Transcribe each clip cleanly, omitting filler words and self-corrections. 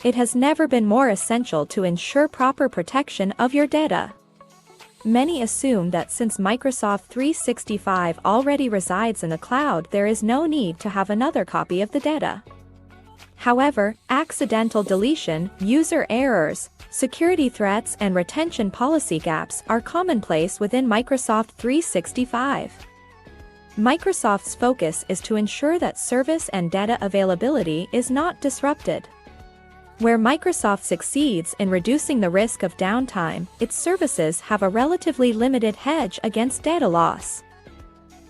it has never been more essential to ensure proper protection of your data. Many assume that since Microsoft 365 already resides in the cloud, there is no need to have another copy of the data. However, accidental deletion, user errors, security threats, and retention policy gaps are commonplace within Microsoft 365. Microsoft's focus is to ensure that service and data availability is not disrupted. Where Microsoft succeeds in reducing the risk of downtime, its services have a relatively limited hedge against data loss.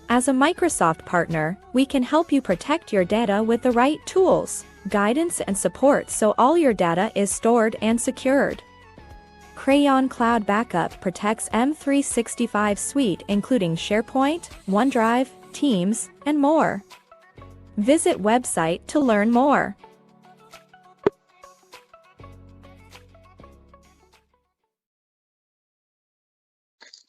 As a Microsoft partner, we can help you protect your data with the right tools, guidance, and support so all your data is stored and secured. Crayon Cloud Backup protects M365 Suite including SharePoint, OneDrive, Teams, and more. Visit website to learn more.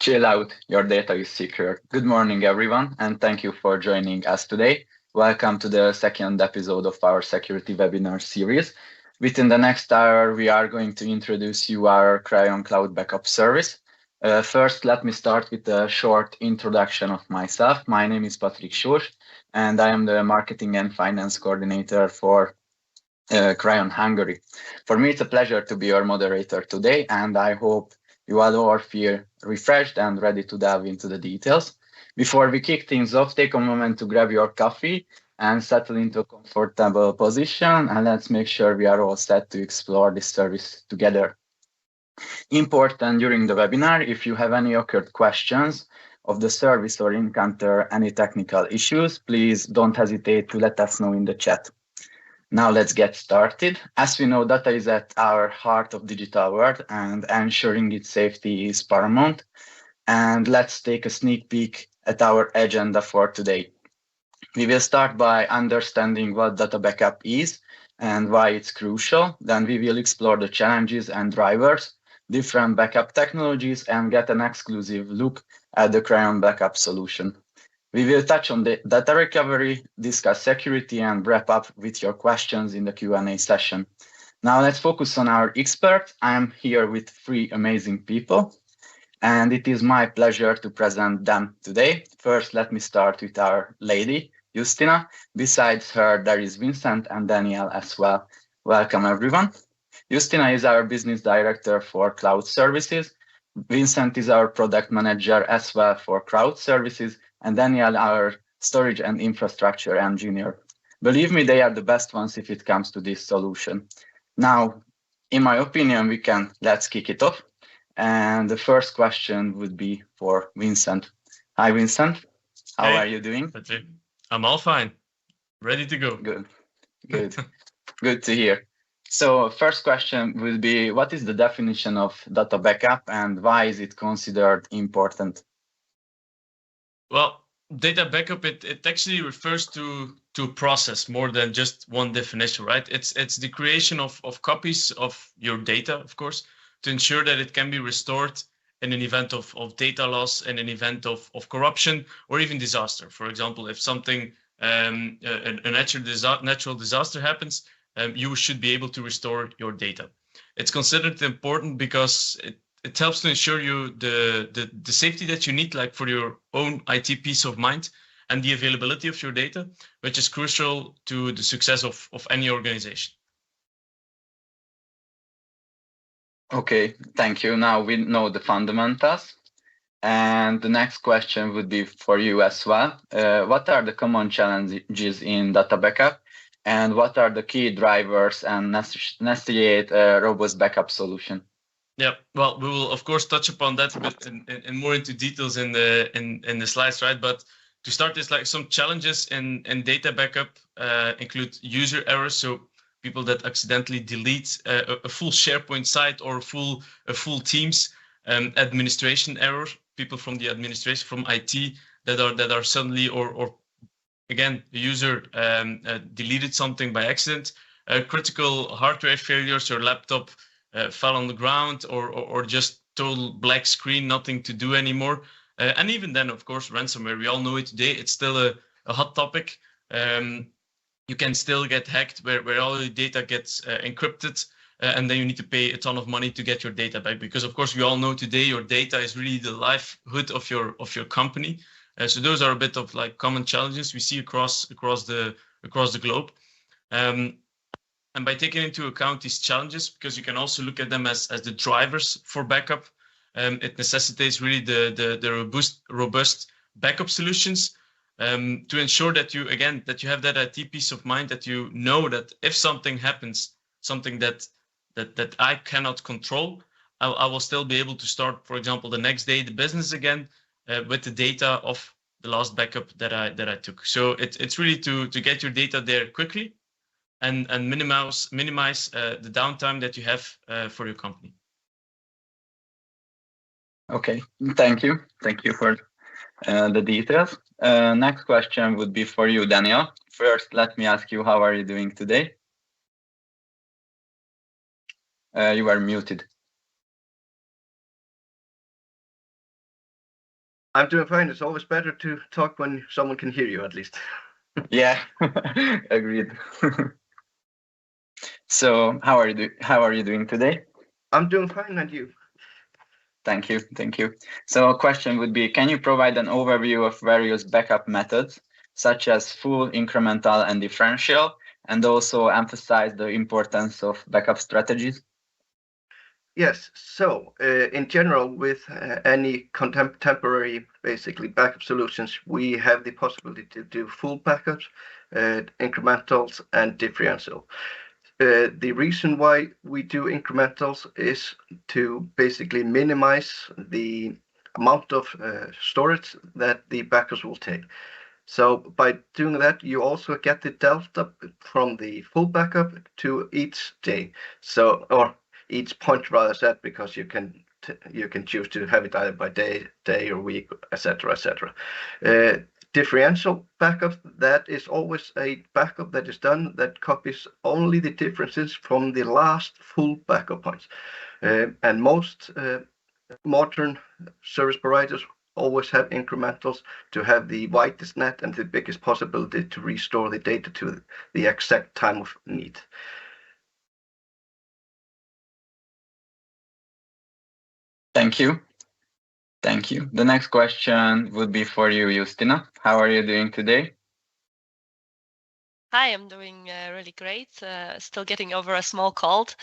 Chill out, your data is secure. Good morning, everyone, and thank you for joining us today. Welcome to the second episode of our security webinar series. Within the next hour, we are going to introduce you our Crayon Cloud Backup service. First, let me start with a short introduction of myself. My name is Patrick Sors, and I am the Marketing and Finance Coordinator for Crayon Hungary. For me, it's a pleasure to be your moderator today, and I hope you all feel refreshed and ready to delve into the details. Before we kick things off, take a moment to grab your coffee and settle into a comfortable position, and let's make sure we are all set to explore this service together. Important during the webinar, if you have any occurred questions of the service or encounter any technical issues, please don't hesitate to let us know in the chat. Now let's get started. As we know, data is at our heart of digital world and ensuring its safety is paramount. And let's take a sneak peek at our agenda for today. We will start by understanding what data backup is and why it's crucial. Then we will explore the challenges and drivers, different backup technologies, and get an exclusive look at the Crayon Backup solution. We will touch on the data recovery, discuss security, and wrap up with your questions in the Q&A session. Now let's focus on our expert. I'm here with three amazing people, and it is my pleasure to present them today. First, let me start with our lady, Justina. Besides her, there is Vincent and Daniel as well. Welcome, everyone. Justina is our business director for cloud services. Vincent is our product manager as well for cloud services, and Daniel, our storage and infrastructure engineer. Believe me, they are the best ones if it comes to this solution. Now, in my opinion, let's kick it off. And the first question would be for Vincent. Hi, Vincent. How are you doing? Patrick. I'm all fine. Ready to go. Good. Good to hear. So first question will be, what is the definition of data backup and why is it considered important? Well, data backup, it actually refers to a process more than just one definition, right? It's the creation of copies of your data, of course, to ensure that it can be restored in an event of data loss, in an event of corruption, or even disaster. For example, if something, a natural disaster happens, you should be able to restore your data. It's considered important because it helps to ensure you the safety that you need, like for your own IT peace of mind and the availability of your data, which is crucial to the success of any organization. Okay, thank you. Now we know the fundamentals. And the next question would be for you as well. What are the common challenges in data backup? And what are the key drivers and necessitate a robust backup solution? Yeah, well, we will of course touch upon that a bit in more into details in the slides, right? But to start, is like some challenges in data backup include user errors, so people that accidentally delete a full SharePoint site or a full Teams, administration error, people from the administration from IT that are suddenly or again the user deleted something by accident, critical hardware failures, your laptop fell on the ground or just total black screen, nothing to do anymore. And even then, of course, ransomware, we all know it today. It's still a hot topic. You can still get hacked where all your data gets encrypted. and then you need to pay a ton of money to get your data back, because of course we all know today your data is really the livelihood of your company. So those are a bit of like common challenges we see across the globe. And by taking into account these challenges, because you can also look at them as the drivers for backup, it necessitates really the robust backup solutions to ensure that you have that IT peace of mind, that you know that if something happens, something that I cannot control, I will still be able to start, for example, the next day the business again with the data of the last backup that I took. So it's really to get your data there quickly and minimize the downtime that you have for your company. Okay, thank you for the details. Next question would be for you, Daniel. First, let me ask you, how are you doing today? You are muted. I'm doing fine. It's always better to talk when someone can hear you, at least. Yeah, agreed. So, how are you doing today? I'm doing fine, and you? Thank you. So a question would be, can you provide an overview of various backup methods, such as full, incremental, and differential, and also emphasize the importance of backup strategies? Yes. So in general, with any contemporary, basically backup solutions, we have the possibility to do full backups, incrementals, and differential. The reason why we do incrementals is to basically minimize the amount of storage that the backups will take. So by doing that, you also get the delta from the full backup to each day. So, or each point rather said, because you can choose to have it either by day or week, etc., etc. Differential backup, that is always a backup that is done that copies only the differences from the last full backup points. And most modern service providers always have incrementals to have the widest net and the biggest possibility to restore the data to the exact time of need. Thank you. The next question would be for you, Justina. How are you doing today? Hi, I'm doing really great. Still getting over a small cold,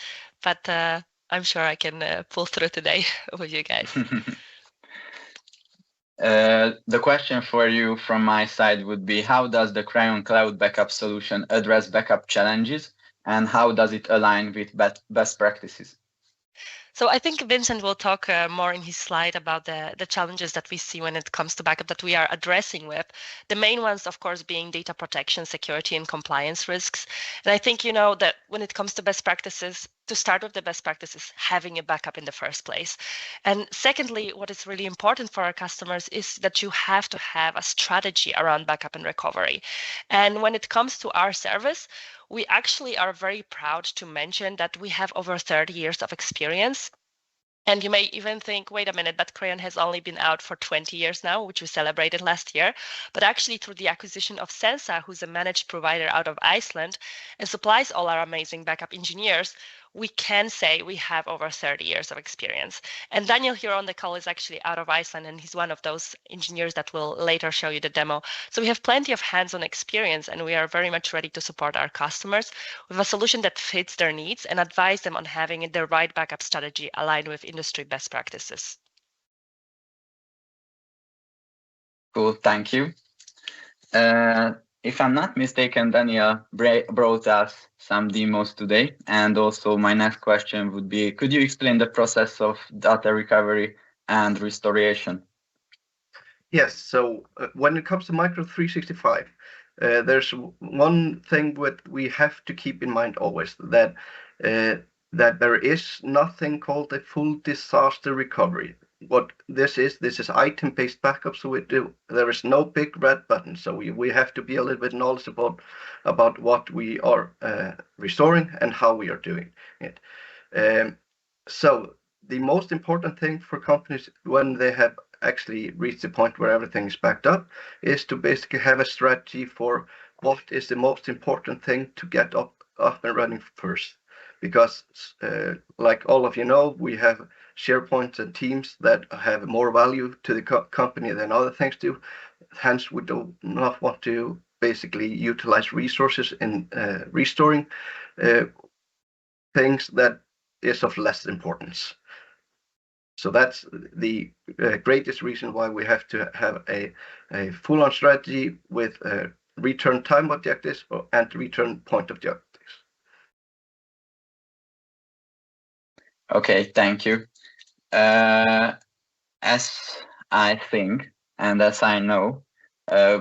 but I'm sure I can pull through today with you guys. The question for you from my side would be, how does the Crayon Cloud Backup solution address backup challenges, and how does it align with best practices? So I think Vincent will talk more in his slide about the challenges that we see when it comes to backup that we are addressing with. The main ones, of course, being data protection, security, and compliance risks. And I think, you know, that when it comes to best practices, to start with the best practices, having a backup in the first place. And secondly, what is really important for our customers is that you have to have a strategy around backup and recovery. And when it comes to our service, we actually are very proud to mention that we have over 30 years of experience. And you may even think, wait a minute, but Crayon has only been out for 20 years now, which we celebrated last year. But actually, through the acquisition of Sensa, who's a managed provider out of Iceland and supplies all our amazing backup engineers, we can say we have over 30 years of experience. And Daniel here on the call is actually out of Iceland, and he's one of those engineers that will later show you the demo. So we have plenty of hands-on experience, and we are very much ready to support our customers with a solution that fits their needs and advise them on having the right backup strategy aligned with industry best practices. Cool, thank you. If I'm not mistaken, Daniel brought us some demos today. And also my next question would be, could you explain the process of data recovery and restoration? Yes, so when it comes to Micro 365, there's one thing that we have to keep in mind always, that there is nothing called a full disaster recovery. What this is item-based backup, so there is no big red button. So we have to be a little bit knowledgeable about what we are restoring and how we are doing it. So the most important thing for companies when they have actually reached the point where everything is backed up is to basically have a strategy for what is the most important thing to get up and running first. because like all of you know, we have SharePoint and Teams that have more value to the company than other things do. Hence, we do not want to basically utilize resources in restoring things that is of less importance. So that's the greatest reason why we have to have a full-on strategy with return time objectives and return point objectives. Okay, thank you. As I think, and as I know,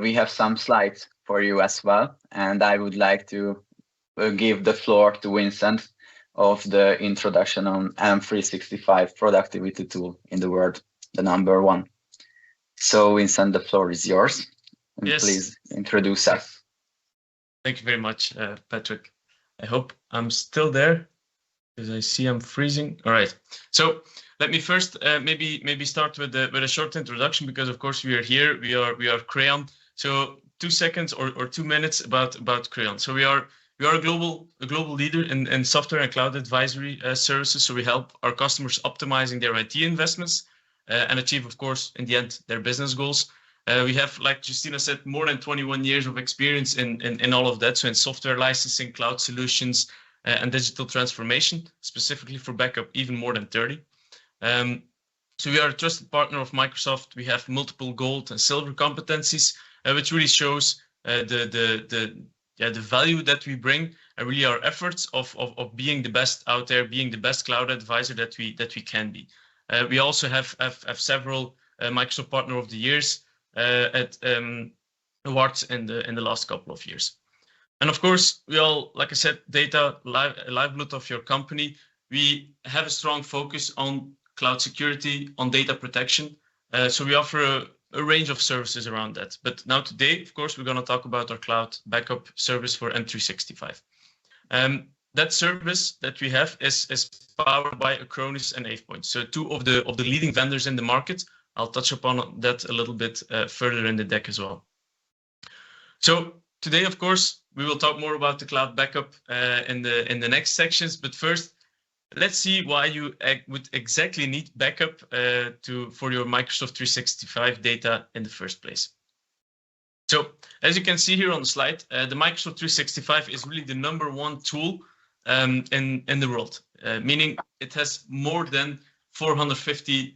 we have some slides for you as well, and I would like to give the floor to Vincent of the introduction on M365 productivity tool in the world, the number one. So Vincent, the floor is yours. And yes. Please introduce us. Thank you very much, Patrick. I hope I'm still there because I see I'm freezing. All right. So let me first maybe start with a short introduction, because of course we are here. We are Crayon. So 2 seconds or 2 minutes about Crayon. So we are a global leader in software and cloud advisory services. So we help our customers optimizing their IT investments and achieve, of course, in the end, their business goals. We have, like Justina said, more than 21 years of experience in all of that. So in software licensing, cloud solutions, and digital transformation, specifically for backup, even more than 30. So we are a trusted partner of Microsoft. We have multiple gold and silver competencies, which really shows the value that we bring, and really our efforts of being the best out there, being the best cloud advisor that we can be. We also have several Microsoft Partner of the Years at awards in the last couple of years. And of course, we all, like I said, data, lifeblood of your company. We have a strong focus on cloud security, on data protection. So we offer a range of services around that. But now today, of course, we're going to talk about our cloud backup service for M365. That service that we have is powered by Acronis and AvePoint. So two of the leading vendors in the market. I'll touch upon that a little bit further in the deck as well. So today, of course, we will talk more about the cloud backup in the next sections. But first, let's see why you would exactly need backup for your Microsoft 365 data in the first place. So as you can see here on the slide, the Microsoft 365 is really the #1 tool in the world, meaning it has more than 450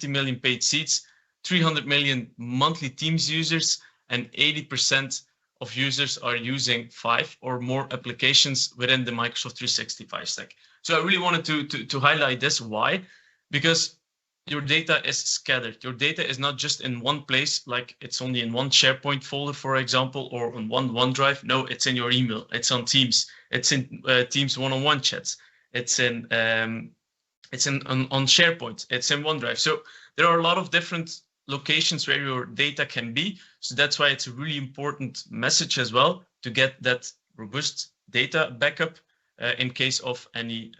million paid seats, 300 million monthly Teams users, and 80% of users are using 5 or more applications within the Microsoft 365 stack. So I really wanted to highlight this. Why? Because your data is scattered. Your data is not just in one place, like it's only in one SharePoint folder, for example, or on one OneDrive. No, it's in your email. It's on Teams. It's in Teams one-on-one chats. It's on SharePoint. It's in OneDrive. So there are a lot of different locations where your data can be. So that's why it's a really important message as well to get that robust data backup in case of any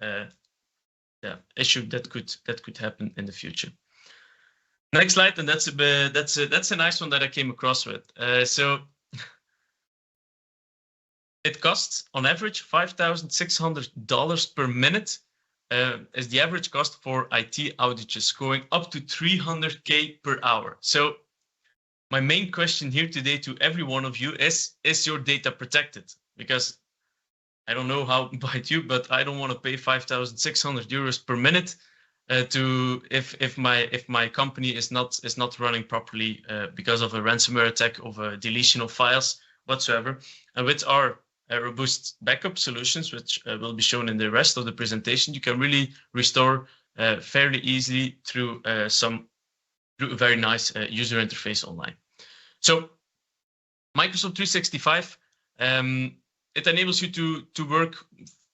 issue that could happen in the future. Next slide, and that's a nice one that I came across with. So it costs on average $5,600 per minute. Is the average cost for IT outages, going up to $300K per hour. So my main question here today to every one of you is your data protected? Because I don't know how about you, but I don't want to pay 5,600 euros per minute if my company is not running properly because of a ransomware attack, of a deletion of files whatsoever. And with our robust backup solutions, which will be shown in the rest of the presentation, you can really restore fairly easily through a very nice user interface online. So Microsoft 365, it enables you to work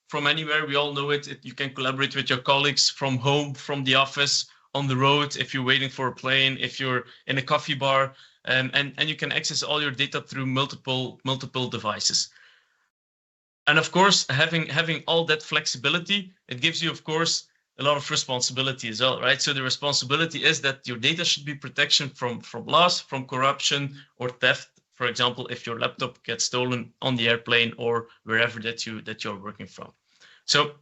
from anywhere. We all know it. You can collaborate with your colleagues from home, from the office, on the road, if you're waiting for a plane, if you're in a coffee bar, and you can access all your data through multiple devices. And of course, having all that flexibility, it gives you, of course, a lot of responsibility as well, right? So the responsibility is that your data should be protection from loss, from corruption or theft for example, if your laptop gets stolen on the airplane or wherever that you're working from. So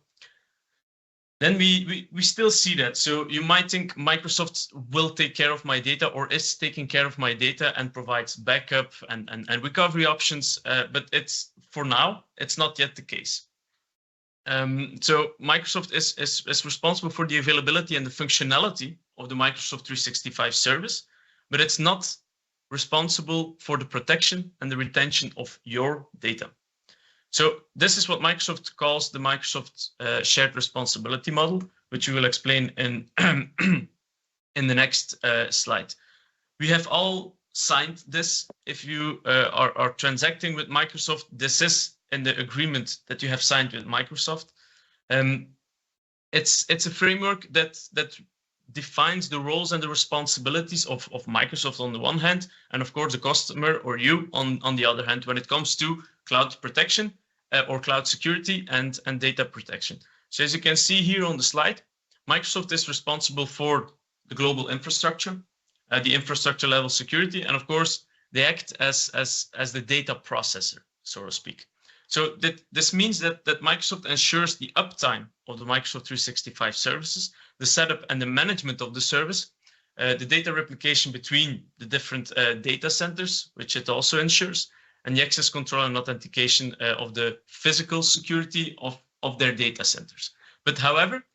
then we still see that. So you might think Microsoft will take care of my data or is taking care of my data and provides backup and recovery options, but it's for now, it's not yet the case. So Microsoft is responsible for the availability and the functionality of the Microsoft 365 service, but it's not responsible for the protection and the retention of your data. So this is what Microsoft calls the Microsoft shared responsibility model, which we will explain in in the next slide. We have all signed this. If you are transacting with Microsoft, this is in the agreement that you have signed with Microsoft. It's a framework that defines the roles and the responsibilities of Microsoft on the one hand, and of course the customer or you on the other hand, when it comes to cloud protection or cloud security and data protection. So as you can see here on the slide, Microsoft is responsible for the global infrastructure, the infrastructure level security, and of course they act as the data processor, so to speak. So this means that Microsoft ensures the uptime of the Microsoft 365 services, the setup and the management of the service, the data replication between the different data centers, which it also ensures, and the access control and authentication of the physical security of their data centers. But however,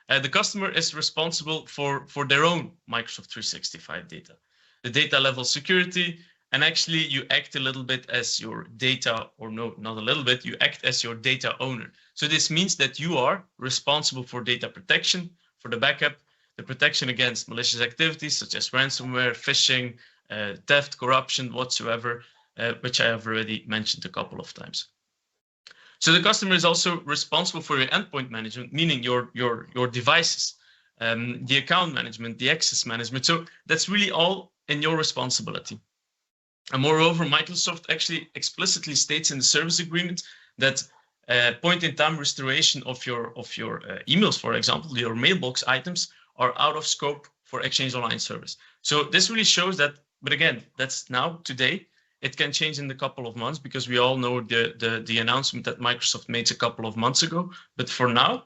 the customer is responsible for their own Microsoft 365 data, the data level security, and actually you act a little bit as your data, or no, not a little bit, you act as your data owner. So this means that you are responsible for data protection, for the backup, the protection against malicious activities such as ransomware, phishing, theft, corruption, whatsoever, which I have already mentioned a couple of times. So the customer is also responsible for your endpoint management, meaning your devices, the account management, the access management. So that's really all in your responsibility. And moreover, Microsoft actually explicitly states in the service agreement that point-in-time restoration of your emails, for example, your mailbox items, are out of scope for Exchange Online service. So this really shows that, but again, that's now today. It can change in a couple of months because we all know the announcement that Microsoft made a couple of months ago. But for now,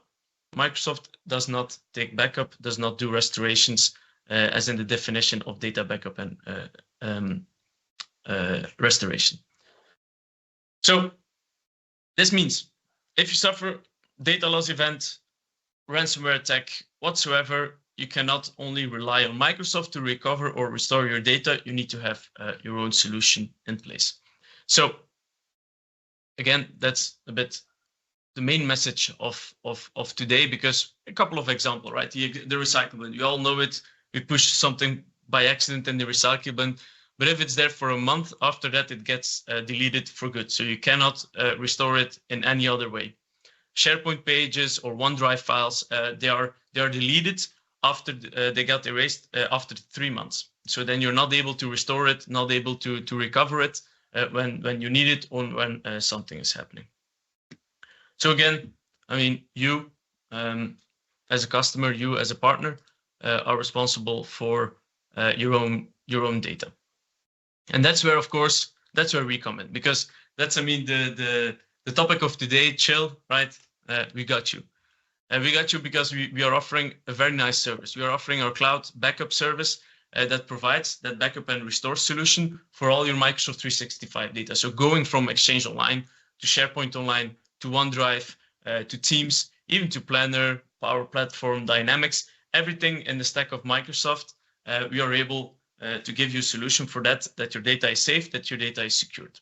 Microsoft does not take backup, does not do restorations, as in the definition of data backup and restoration. So this means if you suffer data loss event, ransomware attack, whatsoever, you cannot only rely on Microsoft to recover or restore your data. You need to have your own solution in place. So again, that's a bit the main message of today, because a couple of examples, right? The recycle bin, you all know it. We push something by accident in the recycle bin, but if it's there for a month, after that it gets deleted for good. So you cannot restore it in any other way. SharePoint pages or OneDrive files, they are deleted after they got erased after 3 months. So then you're not able to restore it, not able to recover it when you need it or when something is happening. So again, I mean, you as a customer, you as a partner are responsible for your own data. And that's where, of course, that's where we come in, because that's, I mean, the topic of today, chill, right? We got you. And we got you because we are offering a very nice service. We are offering our cloud backup service that provides that backup and restore solution for all your Microsoft 365 data. So going from Exchange Online to SharePoint Online to OneDrive to Teams, even to Planner, Power Platform, Dynamics, everything in the stack of Microsoft, we are able to give you a solution for that your data is safe, that your data is secured.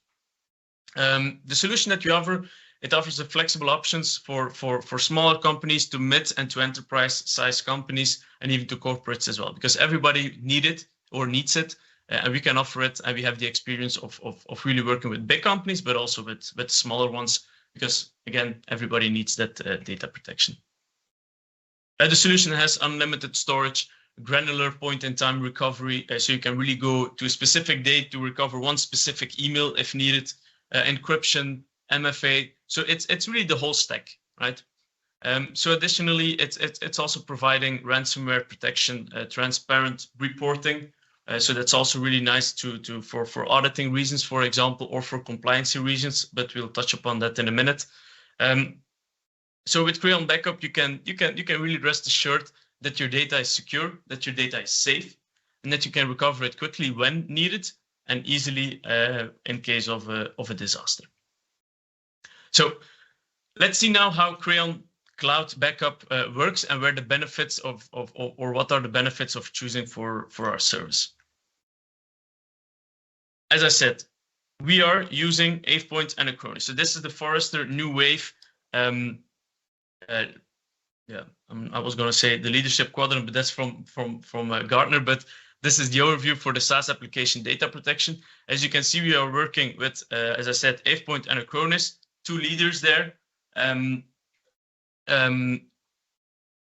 The solution that we offer, it offers the flexible options for smaller companies to mid and to enterprise size companies, and even to corporates as well, because everybody needs it, and we can offer it, and we have the experience of really working with big companies, but also with smaller ones, because again, everybody needs that data protection. The solution has unlimited storage, granular point-in-time recovery, so you can really go to a specific date to recover one specific email if needed, encryption, MFA. So it's really the whole stack, right? So additionally, it's also providing ransomware protection, transparent reporting So that's also really nice for auditing reasons, for example, or for compliance reasons, but we'll touch upon that in a minute. So with Crayon Backup, you can really rest assured that your data is secure, that your data is safe, and that you can recover it quickly when needed and easily in case of a disaster. So let's see now how Crayon Cloud Backup works and where the benefits or what are the benefits of choosing for our service. As I said, we are using AvePoint and Acronis. So this is the Forrester New Wave. I was going to say the leadership quadrant, but that's from Gartner. But this is the overview for the SaaS application data protection. As you can see, we are working with, as I said, AvePoint and Acronis, two leaders there. And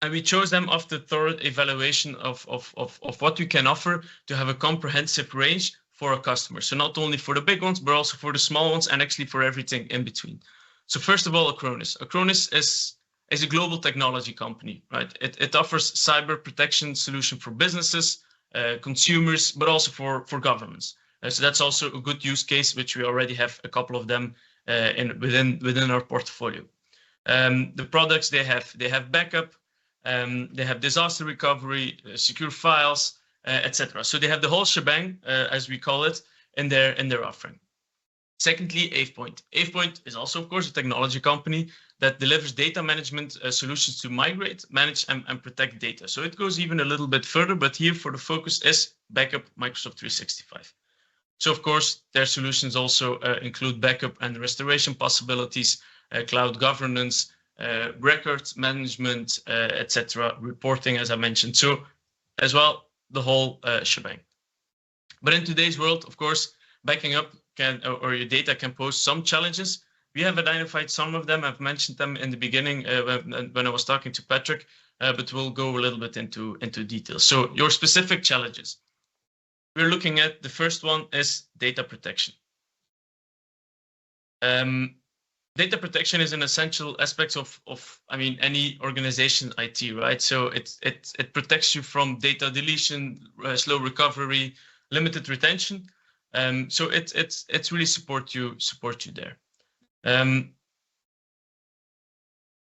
we chose them after thorough evaluation of what we can offer to have a comprehensive range for our customers. So not only for the big ones, but also for the small ones and actually for everything in between. So first of all, Acronis. Acronis is a global technology company, right? It offers cyber protection solution for businesses, consumers, but also for governments. So that's also a good use case, which we already have a couple of them within our portfolio. The products they have backup, they have disaster recovery, secure files, etc. So they have the whole shebang, as we call it, in their offering. Secondly, AvePoint. AvePoint is also, of course, a technology company that delivers data management solutions to migrate, manage, and protect data. So it goes even a little bit further, but here for the focus is backup Microsoft 365. So, of course, their solutions also include backup and restoration possibilities, cloud governance, records management, etc., reporting, as I mentioned. So, as well, the whole shebang. But in today's world, of course, backing up or your data can pose some challenges. We have identified some of them. I've mentioned them in the beginning when I was talking to Patrick, but we'll go a little bit into detail. So your specific challenges. We're looking at the first one is data protection. Data protection is an essential aspect of any organization IT, right? So it protects you from data deletion, slow recovery, limited retention. So it's really support you there.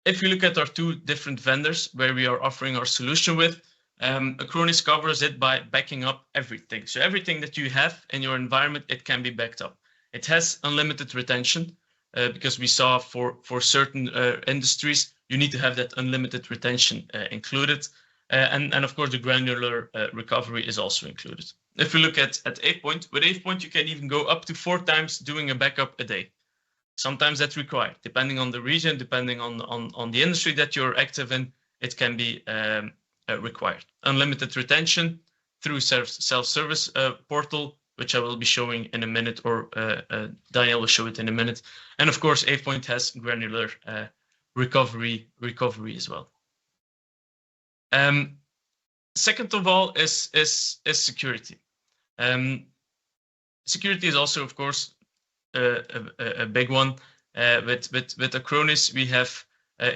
If you look at our two different vendors where we are offering our solution with, Acronis covers it by backing up everything. So everything that you have in your environment, it can be backed up. It has unlimited retention because we saw for certain industries, you need to have that unlimited retention included. And of course, the granular recovery is also included. If you look at AvePoint, with AvePoint, you can even go up to 4 times doing a backup a day. Sometimes that's required, depending on the region, depending on the industry that you're active in, it can be required. Unlimited retention through self-service portal, which I will be showing in a minute, or Daniel will show it in a minute. And of course, AvePoint has granular recovery as well. Second of all is security. Security is also, of course, a big one. With Acronis, we have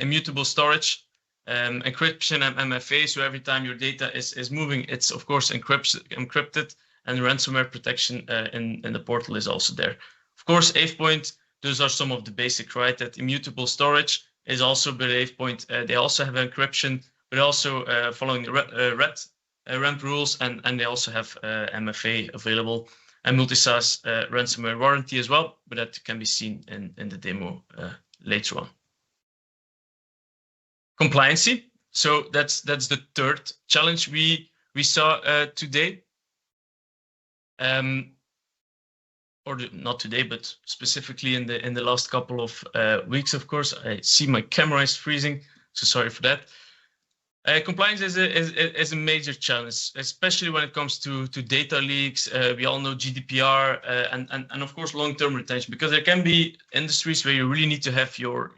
immutable storage, encryption, and MFA. So every time your data is moving, it's of course encrypted, and ransomware protection in the portal is also there. Of course, AvePoint, those are some of the basic, right? That immutable storage is also by AvePoint. They also have encryption, but also following the RAMP rules, and they also have MFA available, and multi-SaaS ransomware warranty as well, but that can be seen in the demo later on. Compliancy. So that's the third challenge we saw today. Or not today, but specifically in the last couple of weeks, of course. I see my camera is freezing, so sorry for that. Compliance is a major challenge, especially when it comes to data leaks. We all know GDPR and of course long-term retention, because there can be industries where you really need to have your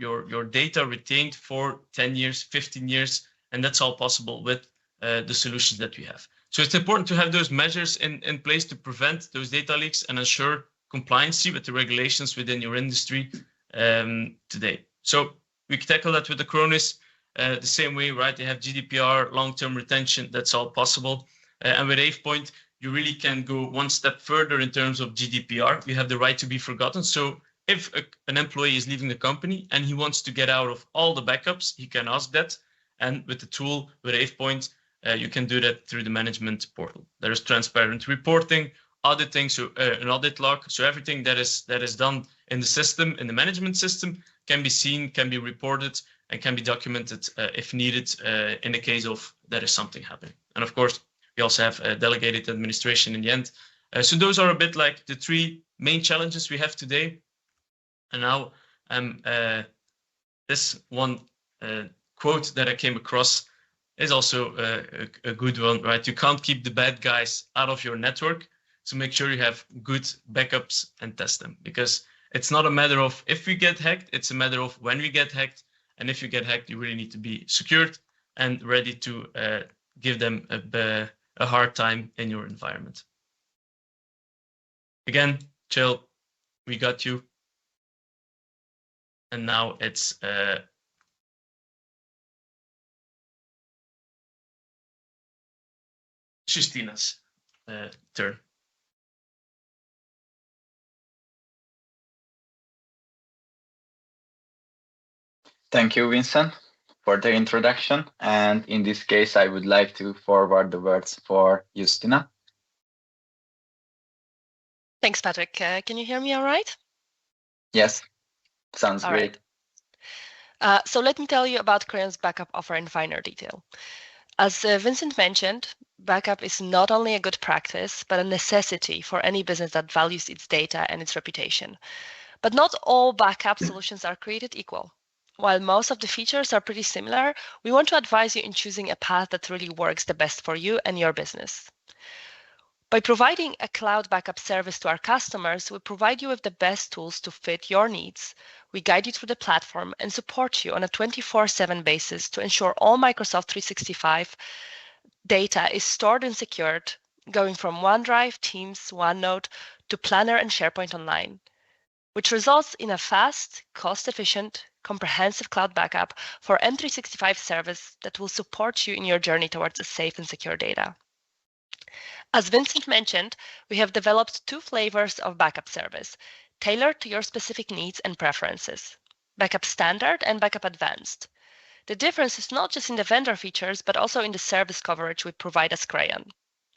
data retained for 10 years, 15 years, and that's all possible with the solutions that we have. So it's important to have those measures in place to prevent those data leaks and ensure compliancy with the regulations within your industry today. So we tackle that with Acronis. The same way, right? They have GDPR, long-term retention, that's all possible. And with AvePoint, you really can go one step further in terms of GDPR. You have the right to be forgotten. So if an employee is leaving the company and he wants to get out of all the backups, he can ask that. And with the tool, with AvePoint, you can do that through the management portal. There is transparent reporting, auditing, so an audit log. So everything that is done in the system, in the management system, can be seen, can be reported, and can be documented if needed in the case of there is something happening. And of course, we also have delegated administration in the end. So those are a bit like the three main challenges we have today. And now this one quote that I came across is also a good one, right? You can't keep the bad guys out of your network. So make sure you have good backups and test them, because it's not a matter of if we get hacked, it's a matter of when we get hacked. And if you get hacked, you really need to be secured and ready to give them a hard time in your environment. Again, Chill, we got you. And now it's Justina's turn. Thank you, Vincent, for the introduction. And in this case, I would like to forward the words for Justina. Thanks, Patrick. Can you hear me all right? Yes, sounds all great. Right. So let me tell you about Crayon's backup offer in finer detail. As Vincent mentioned, backup is not only a good practice, but a necessity for any business that values its data and its reputation. But not all backup solutions are created equal. While most of the features are pretty similar, we want to advise you in choosing a path that really works the best for you and your business. By providing a cloud backup service to our customers, we provide you with the best tools to fit your needs. We guide you through the platform and support you on a 24/7 basis to ensure all Microsoft 365 data is stored and secured, going from OneDrive, Teams, OneNote to Planner and SharePoint Online, which results in a fast, cost-efficient, comprehensive cloud backup for M365 service that will support you in your journey towards a safe and secure data. As Vincent mentioned, we have developed two flavors of backup service, tailored to your specific needs and preferences, Backup Standard and Backup Advanced. The difference is not just in the vendor features, but also in the service coverage we provide as Crayon.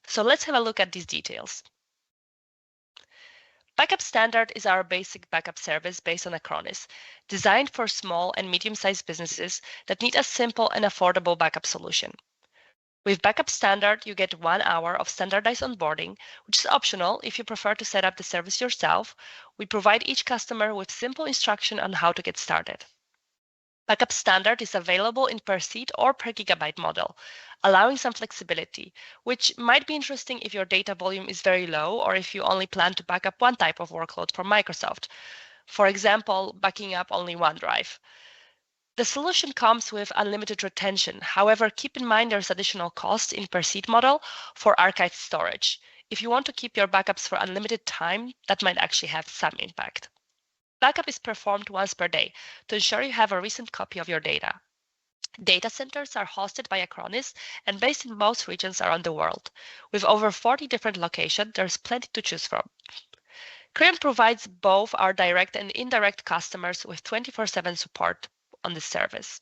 So let's have a look at these details. Backup Standard is our basic backup service based on Acronis, designed for small and medium-sized businesses that need a simple and affordable backup solution. With Backup Standard, you get 1 hour of standardized onboarding, which is optional if you prefer to set up the service yourself. We provide each customer with simple instruction on how to get started. Backup Standard is available in per seat or per gigabyte model, allowing some flexibility, which might be interesting if your data volume is very low or if you only plan to back up one type of workload from Microsoft. For example, backing up only OneDrive. The solution comes with unlimited retention. However, keep in mind there's additional cost in per seat model for archived storage. If you want to keep your backups for unlimited time, that might actually have some impact. Backup is performed once per day to ensure you have a recent copy of your data. Data centers are hosted by Acronis and based in most regions around the world. With over 40 different locations, there's plenty to choose from. Crayon provides both our direct and indirect customers with 24/7 support on this service.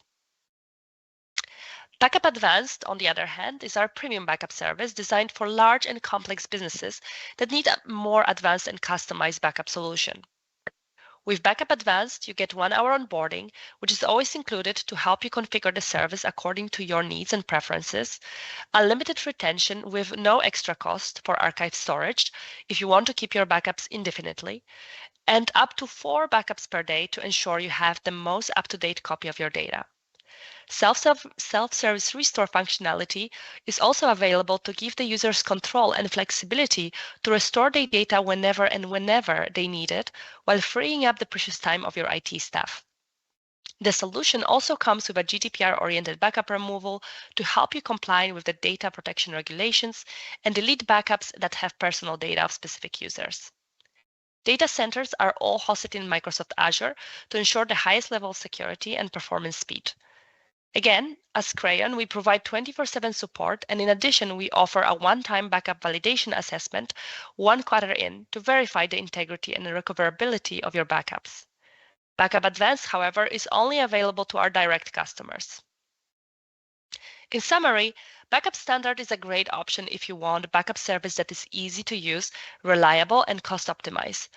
Backup Advanced, on the other hand, is our premium backup service designed for large and complex businesses that need a more advanced and customized backup solution. With Backup Advanced, you get 1 hour onboarding, which is always included to help you configure the service according to your needs and preferences, unlimited retention with no extra cost for archive storage if you want to keep your backups indefinitely, and up to 4 backups per day to ensure you have the most up-to-date copy of your data. Self-service restore functionality is also available to give the users control and flexibility to restore their data whenever they need it, while freeing up the precious time of your IT staff. The solution also comes with a GDPR-oriented backup removal to help you comply with the data protection regulations and delete backups that have personal data of specific users. Data centers are all hosted in Microsoft Azure to ensure the highest level of security and performance speed. Again, as Crayon, we provide 24/7 support, and in addition, we offer a one-time backup validation assessment 1 quarter in to verify the integrity and recoverability of your backups. Backup Advanced, however, is only available to our direct customers. In summary, Backup Standard is a great option if you want a backup service that is easy to use, reliable, and cost-optimized.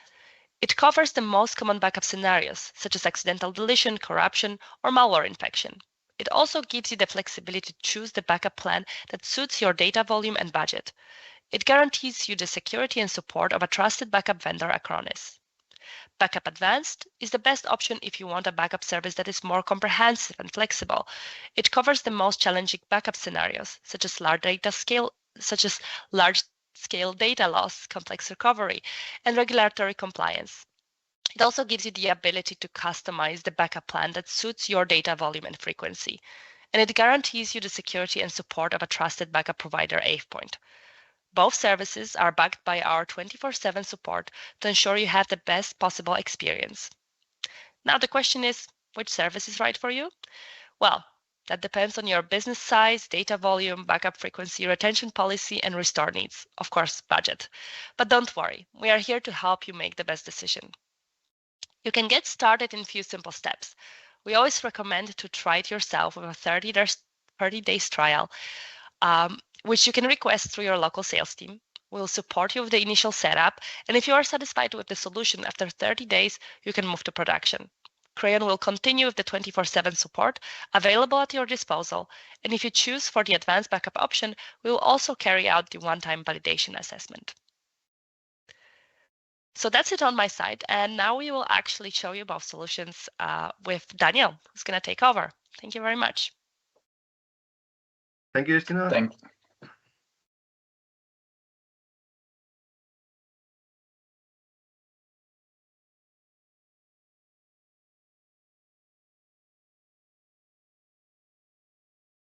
It covers the most common backup scenarios, such as accidental deletion, corruption, or malware infection. It also gives you the flexibility to choose the backup plan that suits your data volume and budget. It guarantees you the security and support of a trusted backup vendor, Acronis. Backup Advanced is the best option if you want a backup service that is more comprehensive and flexible. It covers the most challenging backup scenarios, such as large-scale data loss, complex recovery, and regulatory compliance. It also gives you the ability to customize the backup plan that suits your data volume and frequency. And it guarantees you the security and support of a trusted backup provider, AvePoint. Both services are backed by our 24/7 support to ensure you have the best possible experience. Now the question is, which service is right for you? Well, that depends on your business size, data volume, backup frequency, retention policy, and restore needs. Of course, budget. But don't worry, we are here to help you make the best decision. You can get started in a few simple steps. We always recommend to try it yourself with a 30 days trial, which you can request through your local sales team. We'll support you with the initial setup, and if you are satisfied with the solution after 30 days, you can move to production. Crayon will continue with the 24/7 support available at your disposal, and if you choose for the advanced backup option, we will also carry out the one-time validation assessment. So that's it on my side, and now we will actually show you both solutions with Daniel, who's going to take over. Thank you very much. Thank you, Justina. Thank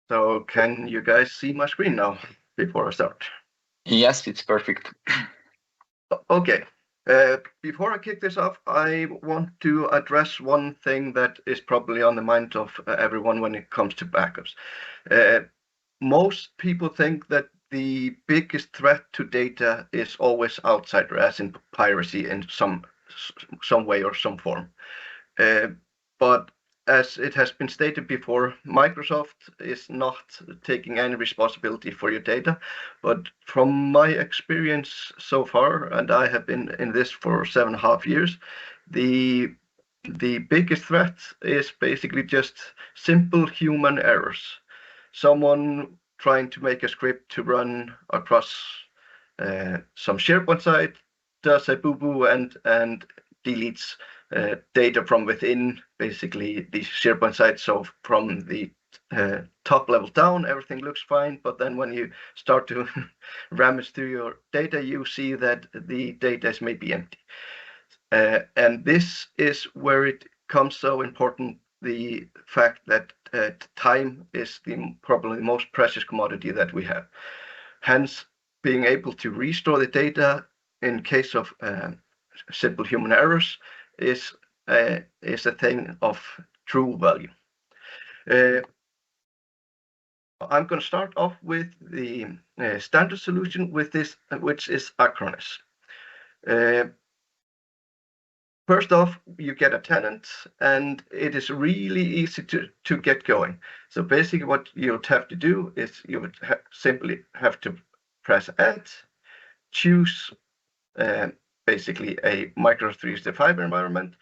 So can you guys see my screen now before I start? Yes, it's perfect. Okay. Before I kick this off, I want to address one thing that is probably on the mind of everyone when it comes to backups. Most people think that the biggest threat to data is always outside, as in piracy in some way or some form. But as it has been stated before, Microsoft is not taking any responsibility for your data. But from my experience so far, and I have been in this for 7.5 years, the biggest threat is basically just simple human errors. Someone trying to make a script to run across some SharePoint site does a boo-boo and deletes data from within basically the SharePoint site. So from the top level down, everything looks fine. But then when you start to rummage through your data, you see that the data is maybe empty. And this is where it becomes so important, the fact that time is probably the most precious commodity that we have. Hence, being able to restore the data in case of simple human errors is a thing of true value. I'm going to start off with the standard solution with this, which is Acronis. First off, you get a tenant, and it is really easy to get going. So basically what you would have to do is you would simply have to press Add, choose basically a Microsoft 365 environment.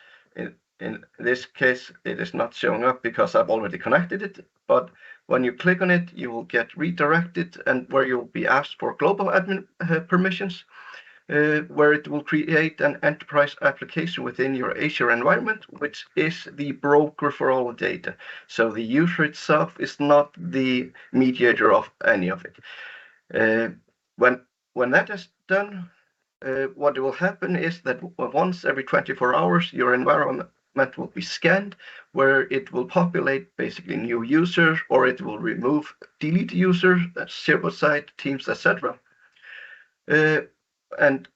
In this case, it is not showing up because I've already connected it, but when you click on it, you will get redirected and where you'll be asked for global admin permissions, where it will create an enterprise application within your Azure environment, which is the broker for all the data. So the user itself is not the mediator of any of it. When that is done, what will happen is that once every 24 hours, your environment will be scanned, where it will populate basically new users, or it will remove, delete users, SharePoint site, Teams, etc. And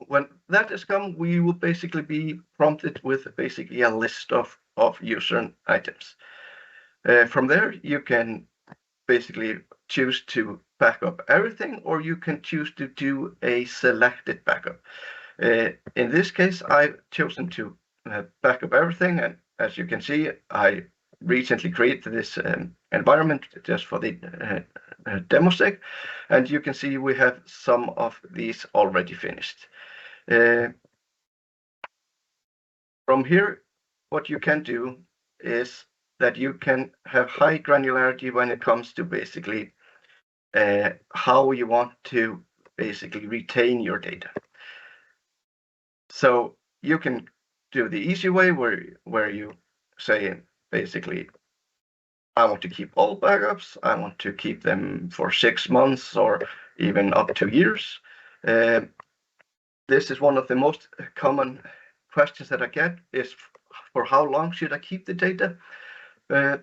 when that has come, we will basically be prompted with basically a list of user items. From there, you can basically choose to back up everything, or you can choose to do a selected backup. In this case, I've chosen to back up everything, and as you can see, I recently created this environment just for the demo sake, and you can see we have some of these already finished. From here, what you can do is that you can have high granularity when it comes to basically how you want to basically retain your data. So you can do the easy way where you say basically, I want to keep all backups. I want to keep them for 6 months or even up to years. This is one of the most common questions that I get is for how long should I keep the data?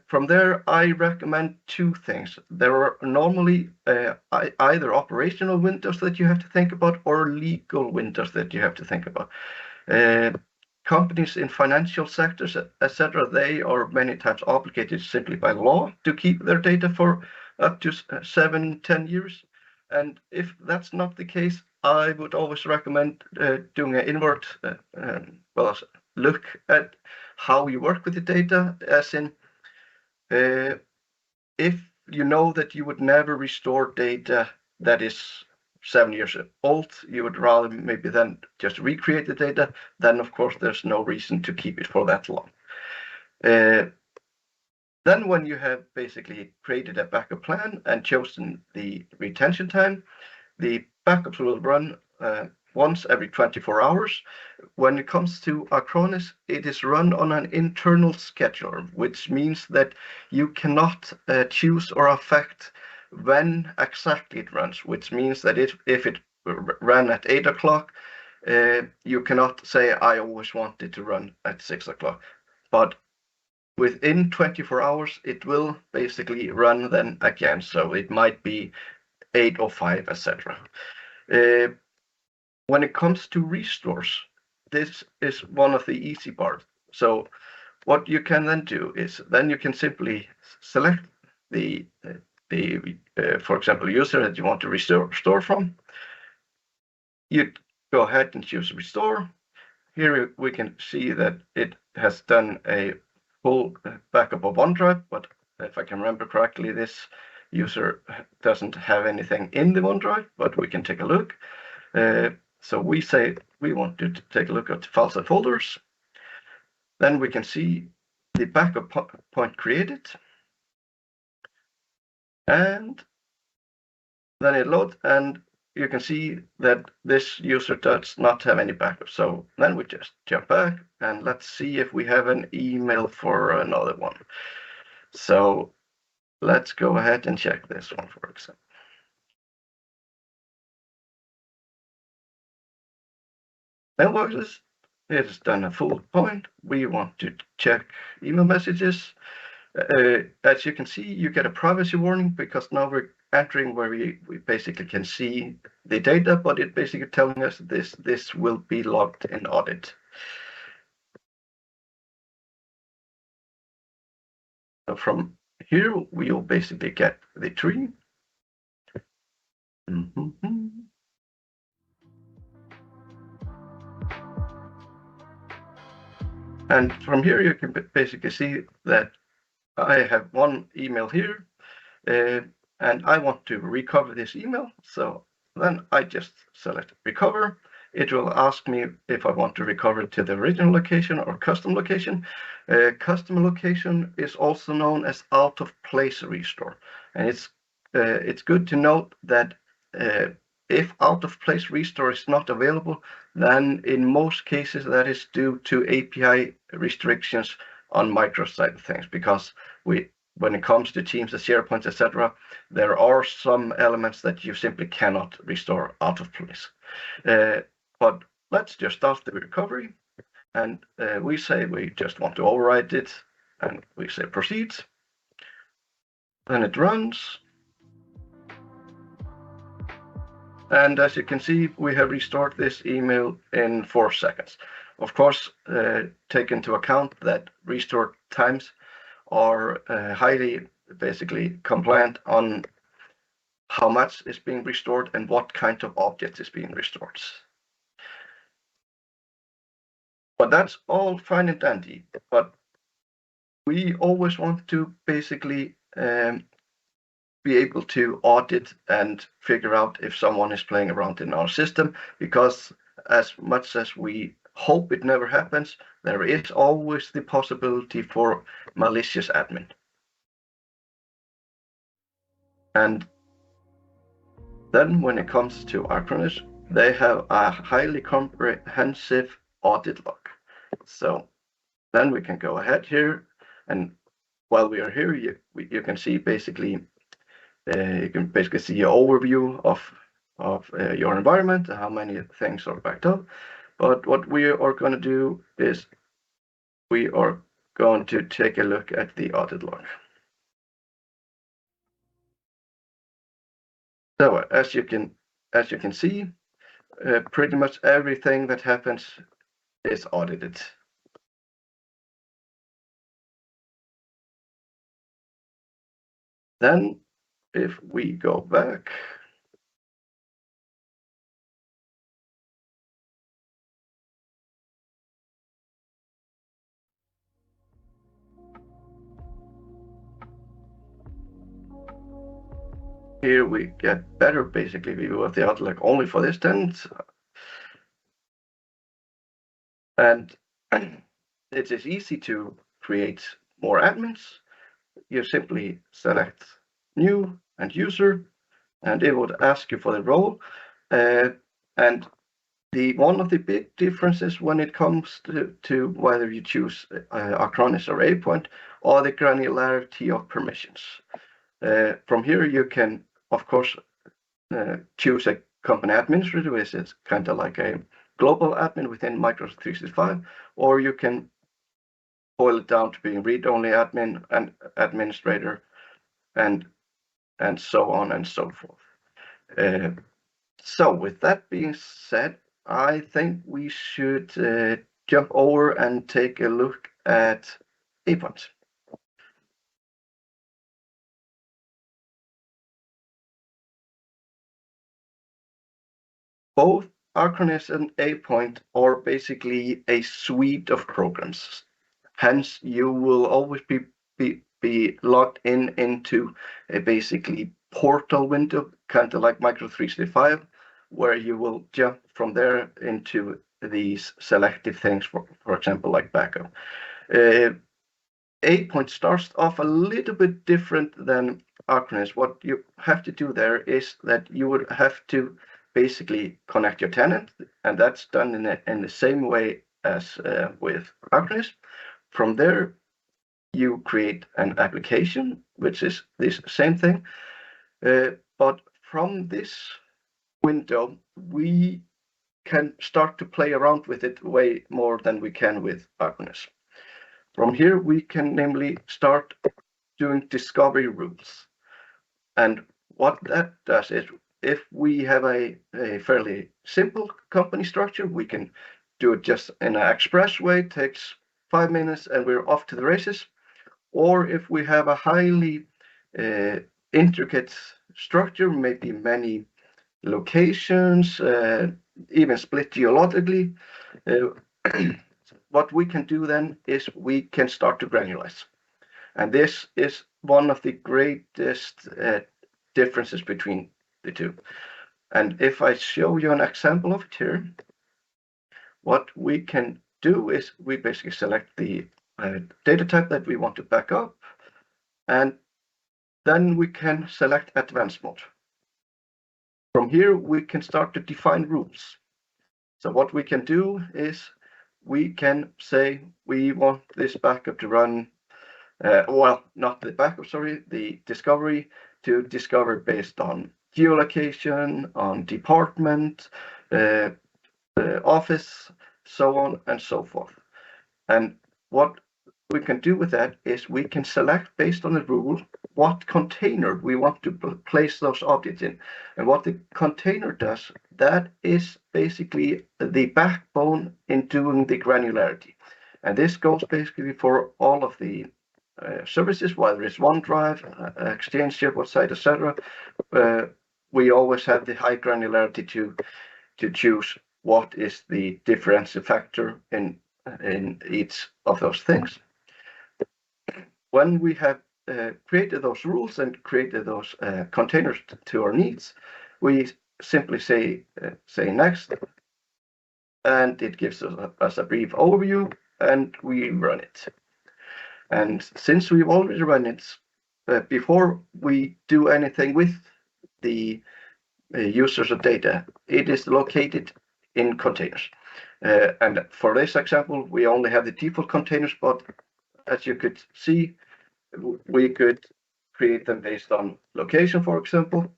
From there, I recommend two things. There are normally either operational windows that you have to think about or legal windows that you have to think about. Companies in financial sectors, etc., they are many times obligated simply by law to keep their data for up to 7-10 years. And if that's not the case, I would always recommend doing an inward look at how you work with the data, as in if you know that you would never restore data that is 7 years old, you would rather maybe then just recreate the data, then of course there's no reason to keep it for that long. Then when you have basically created a backup plan and chosen the retention time, the backups will run once every 24 hours. When it comes to Acronis, it is run on an internal scheduler, which means that you cannot choose or affect when exactly it runs, which means that if it ran at 8 o'clock, you cannot say, I always want it to run at 6 o'clock. But within 24 hours, it will basically run then again. So it might be 8:05, etc. When it comes to restores, this is one of the easy parts. So what you can then do is then you can simply select the for example, user that you want to restore from. You go ahead and choose restore. Here we can see that it has done a full backup of OneDrive, but if I can remember correctly, this user doesn't have anything in the OneDrive, but we can take a look. So we say we want to take a look at files and folders. Then we can see the backup point created. And then it loads, and you can see that this user does not have any backup. So then we just jump back and let's see if we have an email for another one. So let's go ahead and check this one, for example. Mailboxes, it has done a full point. We want to check email messages. As you can see, you get a privacy warning because now we're entering where we basically can see the data, but it basically telling us this will be logged in audit. So from here, we'll basically get the tree. And from here, you can basically see that I have one email here, and I want to recover this email. So then I just select recover. It will ask me if I want to recover it to the original location or custom location. Custom location is also known as out of place restore. And it's good to note that if out of place restore is not available, then in most cases that is due to API restrictions on Micro's side of things, because when it comes to Teams and SharePoint, etc., there are some elements that you simply cannot restore out of place. But let's just start the recovery, and we say we just want to override it, and we say proceed. Then it runs. And as you can see, we have restored this email in 4 seconds. Of course, take into account that restore times are highly basically compliant on how much is being restored and what kind of object is being restored. But that's all fine and dandy, but we always want to basically be able to audit and figure out if someone is playing around in our system, because as much as we hope it never happens, there is always the possibility for malicious admin. And then when it comes to Acronis, they have a highly comprehensive audit log. So then we can go ahead here, and while we are here, you can see basically you can basically see an overview of your environment, how many things are backed up. But what we are going to do is we are going to take a look at the audit log. So as you can see, pretty much everything that happens is audited. Then if we go back, here we get better basically view of the audit log only for this tenant. And it is easy to create more admins. You simply select new and user, and it would ask you for the role. And one of the big differences when it comes to whether you choose Acronis or APoint are the granularity of permissions. From here, you can, of course, choose a company administrator, which is kind of like a global admin within Microsoft 365, or you can boil it down to being read-only admin and administrator, and so on and so forth. So with that being said, I think we should jump over and take a look at APoint. Both Acronis and APoint are basically a suite of programs. Hence, you will always be logged into a basically portal window, kind of like Microsoft 365, where you will jump from there into these selective things, for example, like backup. APoint starts off a little bit different than Acronis. What you have to do there is that you would have to basically connect your tenant, and that's done in the same way as with Acronis. From there, you create an application, which is this same thing. But from this window, we can start to play around with it way more than we can with Acronis. From here, we can namely start doing discovery rules. And what that does is, if we have a fairly simple company structure, we can do it just in an express way, it takes 5 minutes and we're off to the races. Or if we have a highly intricate structure, maybe many locations, even split geologically, what we can do then is we can start to granularize. And this is one of the greatest differences between the two. And if I show you an example of it here, what we can do is we basically select the data type that we want to back up, and then we can select advanced mode. From here, we can start to define rules. So what we can do is we can say we want this backup to run, well, not the backup, sorry, the discovery to discover based on geolocation, on department, office, so on and so forth. And what we can do with that is we can select based on the rule what container we want to place those objects in. And what the container does, that is basically the backbone in doing the granularity. And this goes basically for all of the services, whether it's OneDrive, Exchange, SharePoint site, etc. We always have the high granularity to choose what is the differential factor in each of those things. When we have created those rules and created those containers to our needs, we simply say next, and it gives us a brief overview, and we run it. And since we've already run it, before we do anything with the users of data, it is located in containers. And for this example, we only have the default containers, but as you could see, we could create them based on location, for example.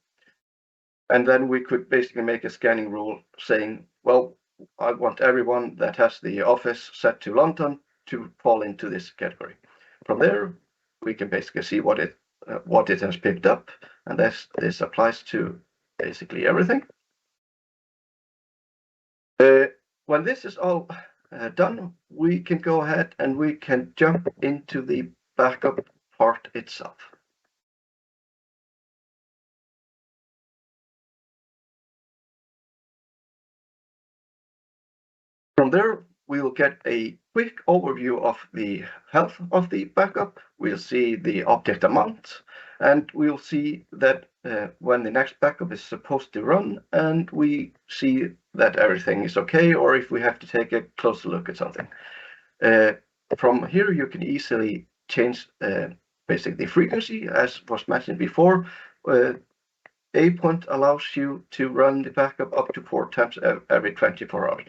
And then we could basically make a scanning rule saying, well, I want everyone that has the office set to London to fall into this category. From there, we can basically see what it has picked up, and this applies to basically everything. When this is all done, we can go ahead and we can jump into the backup part itself. From there, we will get a quick overview of the health of the backup. We'll see the object amount, and we'll see that when the next backup is supposed to run, and we see that everything is okay, or if we have to take a closer look at something. From here, you can easily change basically the frequency, as was mentioned before. APoint allows you to run the backup up to 4 times every 24 hours.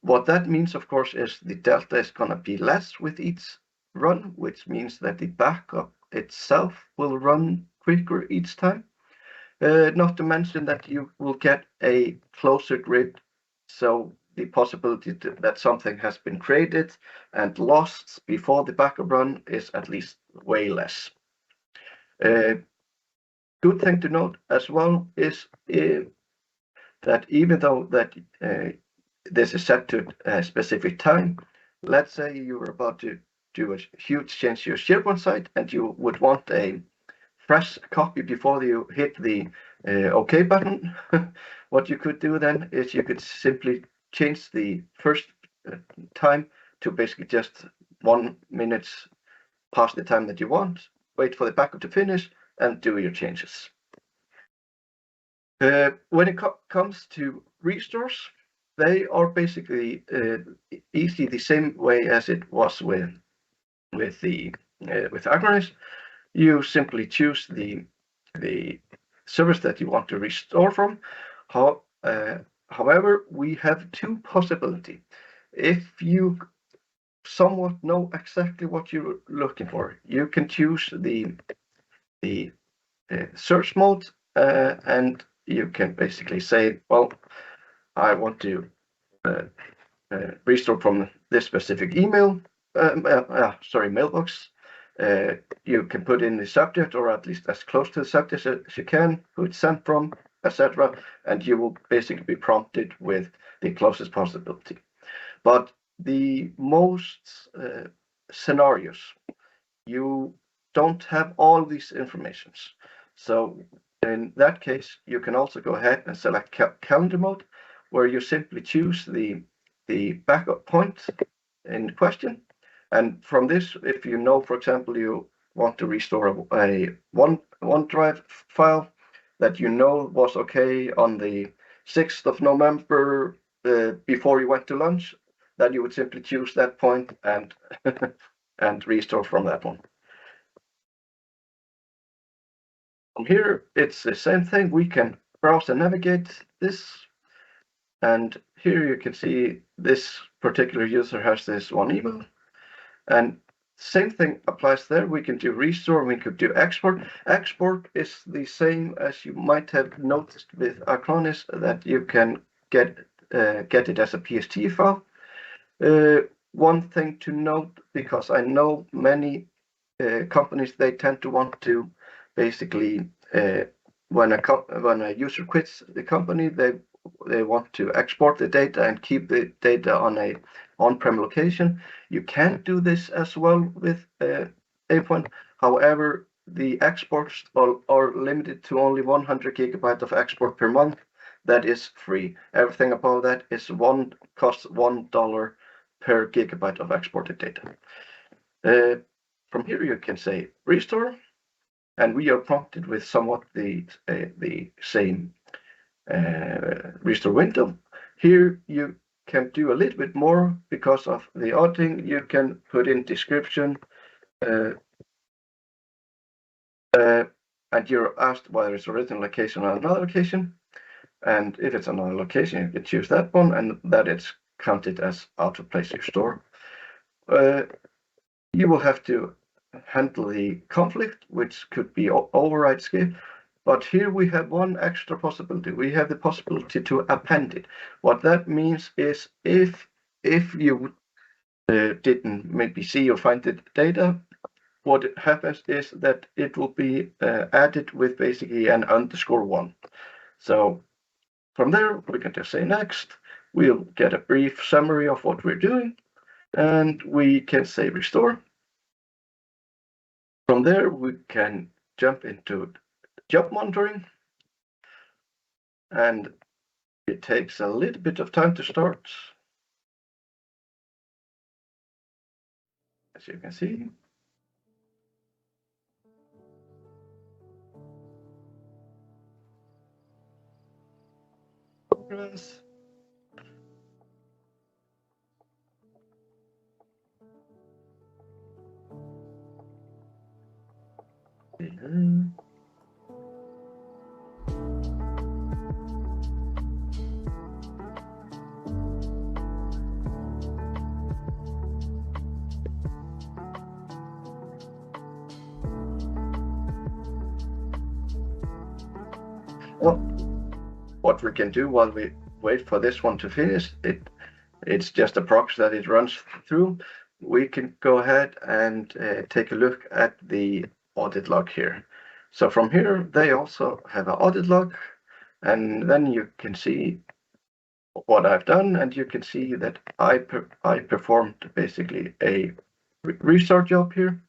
What that means, of course, is the delta is going to be less with each run, which means that the backup itself will run quicker each time. Not to mention that you will get a closer grid, so the possibility that something has been created and lost before the backup run is at least way less. Good thing to note as well is that even though that this is set to a specific time, let's say you were about to do a huge change to your SharePoint site and you would want a fresh copy before you hit the OK button. What you could do then is you could simply change the first time to basically just 1 minute past the time that you want, wait for the backup to finish, and do your changes. When it comes to restores, they are basically easy the same way as it was with Acronis. You simply choose the service that you want to restore from. However, we have two possibilities. If you somewhat know exactly what you're looking for, you can choose the search mode, and you can basically say, well, I want to restore from this specific email, mailbox. You can put in the subject, or at least as close to the subject as you can, who it's sent from, etc., and you will basically be prompted with the closest possibility. But the most scenarios, you don't have all these informations. So in that case, you can also go ahead and select calendar mode, where you simply choose the backup point in question. And from this, if you know, for example, you want to restore a OneDrive file that you know was okay on the 6th of November before you went to lunch, then you would simply choose that point and and restore from that one. From here, it's the same thing. We can browse and navigate this. And here you can see this particular user has this one email. And same thing applies there. We can do restore, we could do export. Export is the same as you might have noticed with Acronis, that you can get it as a PST file. One thing to note, because I know many companies, they tend to want to basically, when a user quits the company, they want to export the data and keep the data on a on-prem location. You can do this as well with ApePoint. However, the exports are limited to only 100 gigabytes of export per month. That is free. Everything above that is costs $1 per gigabyte of exported data. From here you can say restore, and we are prompted with somewhat the same restore window. Here you can do a little bit more because of the auditing. You can put in description, and you're asked whether it's original location or another location. And if it's another location, you can choose that one, and that it's counted as out of place restore. You will have to handle the conflict, which could be override skip. But here we have one extra possibility. We have the possibility to append it. What that means is if you didn't maybe see or find the data, what happens is that it will be added with basically an _1. So from there, we can just say next. We'll get a brief summary of what we're doing, and we can say restore. From there, we can jump into job monitoring, and it takes a little bit of time to start, as you can see. Progress. Well, what we can do while we wait for this one to finish, it's just a proxy that it runs through. We can go ahead and take a look at the audit log here. So from here, they also have an audit log, and then you can see what I've done, and you can see that I performed basically a restart job here.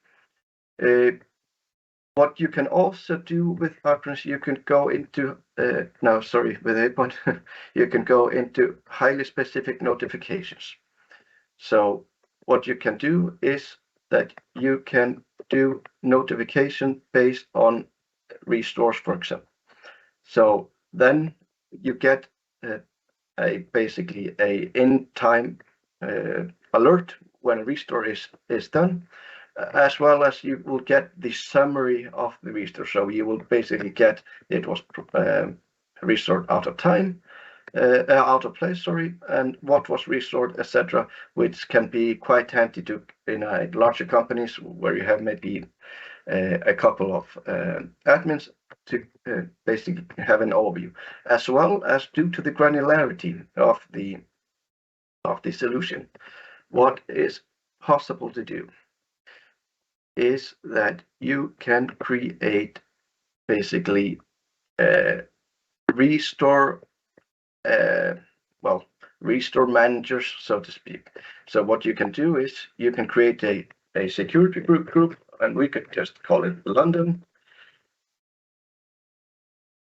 What you can also do with Acronis, you can go into with ApePoint, you can go into highly specific notifications. So what you can do is that you can do notification based on restores, for example. So then you get basically a in-time alert when a restore is done, as well as you will get the summary of the restore. So you will basically get it was restored out of time, out of place, sorry, and what was restored, etc., which can be quite handy to in larger companies where you have maybe a couple of admins to basically have an overview, as well as due to the granularity of the solution. What is possible to do is that you can create basically restore managers, so to speak. So what you can do is you can create a security group, and we could just call it London.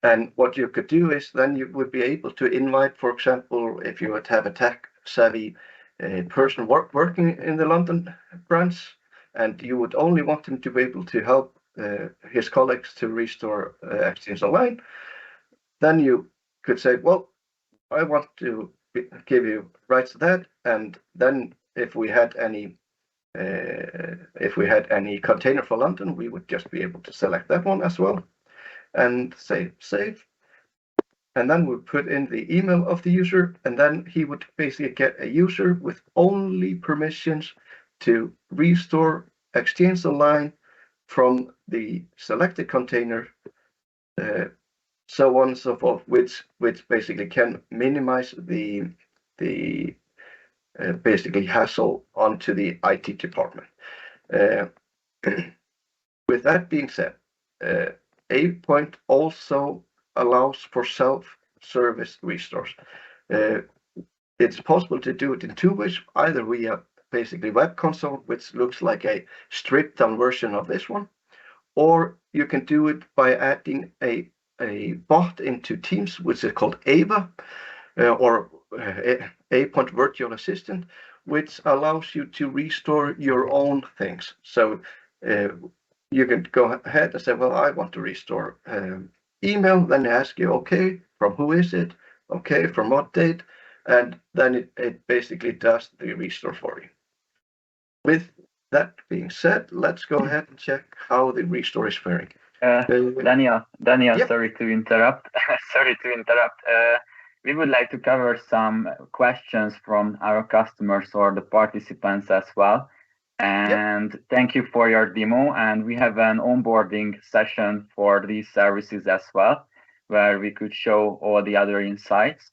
And what you could do is then you would be able to invite, for example, if you would have a tech-savvy person working in the London branch, and you would only want him to be able to help his colleagues to restore Exchange Online, then you could say, well, I want to give you rights to that, and then if we had any container for London, we would just be able to select that one as well and say save. And then we put in the email of the user, and then he would basically get a user with only permissions to restore Exchange Online from the selected container, so on and so forth, which basically can minimize the basically hassle onto the IT department. With that being said, ApePoint also allows for self-service restores. It's possible to do it in two ways, either via basically web console, which looks like a stripped down version of this one, or you can do it by adding a bot into Teams, which is called Ava, or A-Point Virtual Assistant, which allows you to restore your own things. So you can go ahead and say, well, I want to restore email. Then they ask you, okay, from who is it? Okay, from what date? And then it basically does the restore for you. With that being said, let's go ahead and check how the restore is faring. Daniel, Yep. sorry to interrupt. We would like to cover some questions from our customers or the participants as well. And thank you for your demo. And we have an onboarding session for these services as well, where we could show all the other insights.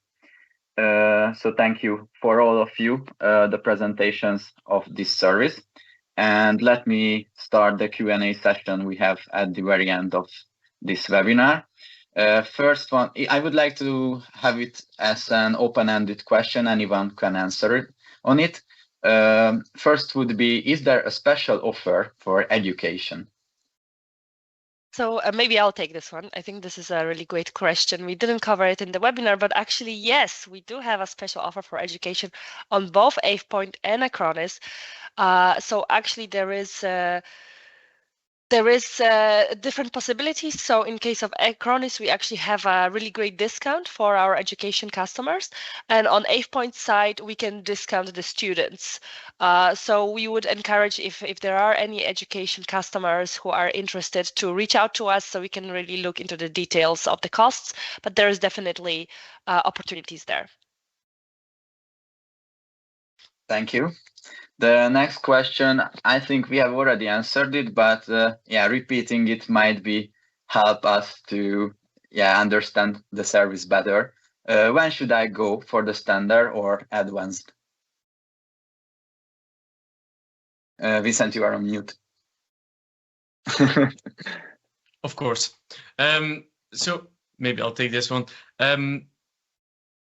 So thank you for all of you, the presentations of this service. And let me start the Q&A session we have at the very end of this webinar. First one, I would like to have it as an open-ended question. Anyone can answer it on it. First would be, is there a special offer for education? So maybe I'll take this one. I think this is a really great question. We didn't cover it in the webinar, but actually, yes, we do have a special offer for education on both AvePoint and Acronis. So actually, there is different possibilities. So in case of Acronis, we actually have a really great discount for our education customers. And on AvePoint side, we can discount the students. So we would encourage if there are any education customers who are interested to reach out to us so we can really look into the details of the costs. But there is definitely opportunities there. Thank you. The next question, I think we have already answered it, but repeating it might be help us to understand the service better. When should I go for the standard or advanced? Vincent, you are on mute. Of course. So maybe I'll take this one.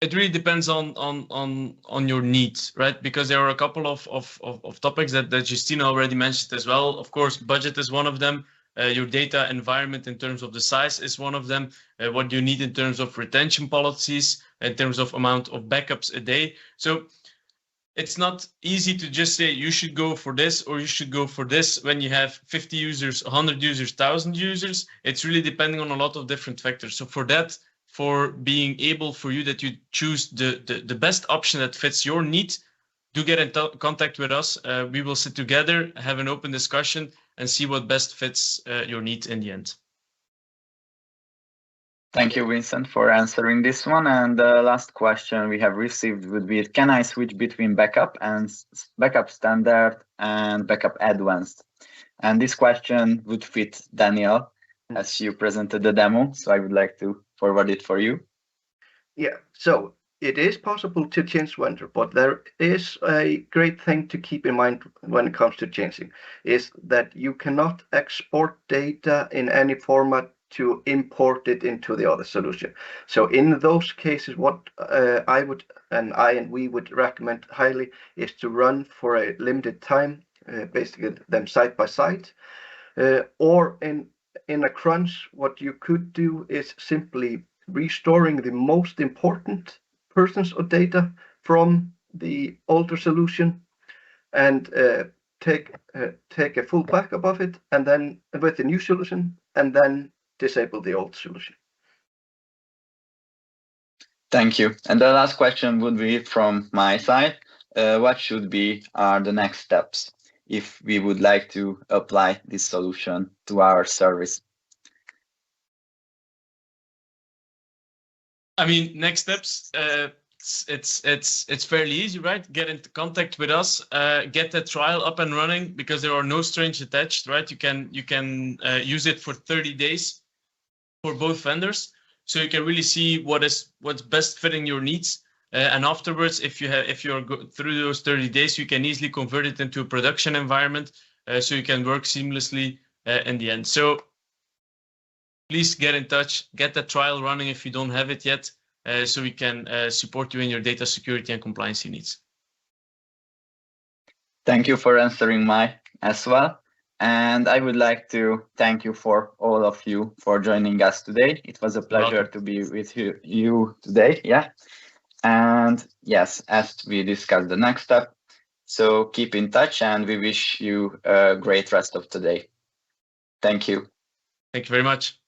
It really depends on your needs, right? Because there are a couple of topics that Justina already mentioned as well. Of course, budget is one of them. Your data environment in terms of the size is one of them. What you need in terms of retention policies, in terms of amount of backups a day. So it's not easy to just say you should go for this or you should go for this when you have 50 users, 100 users, 1,000 users. It's really depending on a lot of different factors. So for that, for being able for you that you choose the best option that fits your need, do get in contact with us. We will sit together, have an open discussion, and see what best fits your need in the end. Thank you, Vincent, for answering this one. And the last question we have received would be, can I switch between backup standard and backup advanced? And this question would fit Daniel, as you presented the demo. So I would like to forward it for you. Yeah, so it is possible to change vendor, but there is a great thing to keep in mind when it comes to changing, is that you cannot export data in any format to import it into the other solution. So in those cases, what we would recommend highly is to run for a limited time, basically them side by side, or in a crunch, what you could do is simply restoring the most important persons or data from the older solution and take a full backup of it, and then with the new solution, and then disable the old solution. Thank you. And the last question would be from my side. What should be the next steps if we would like to apply this solution to our service? I mean, next steps, it's fairly easy, right? Get into contact with us, get the trial up and running, because there are no strings attached, right? You can use it for 30 days for both vendors, so you can really see what's best fitting your needs. And afterwards, if you're through those 30 days, you can easily convert it into a production environment, so you can work seamlessly in the end. So please get in touch, get the trial running if you don't have it yet, so we can support you in your data security and compliance needs. Thank you for answering mine as well. And I would like to thank you for all of you for joining us today. It was a pleasure to be with you today. Yeah. And yes, as we discussed the next step, so keep in touch and we wish you a great rest of the day. Thank you. Thank you very much.